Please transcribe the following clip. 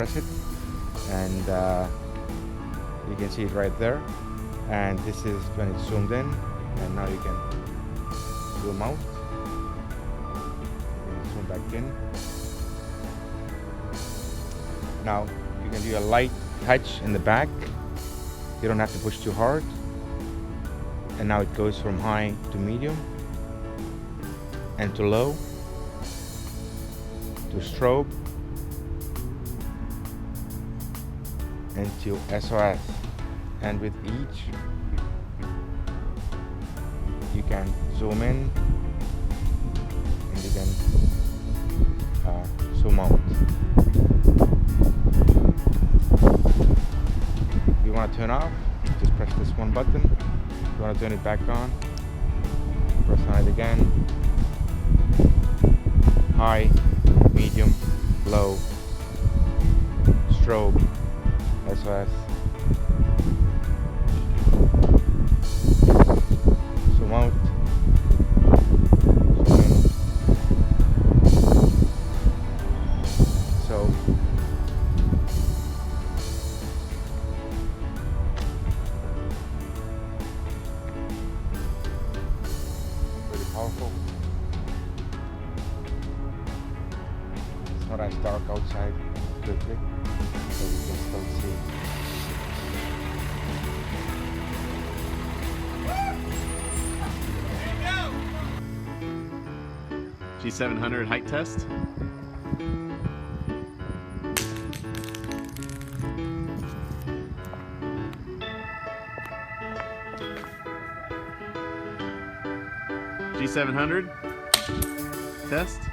press it, and you can see it right there. And this is when it's zoomed in, and now you can zoom out, zoom back in. Now you can do a light touch in the back. You don't have to push too hard. And now it goes from high to medium, and to low, to strobe, and to S.O.S. And with each you can zoom in, and you can zoom out. If you want to turn off, just press this one button. If you want to turn it back on, press on it again. High, medium, low, strobe, S.O.S. Zoom out, zoom in. So pretty powerful. It's not as dark outside quickly, so you can still see. G700 height test. G700 test.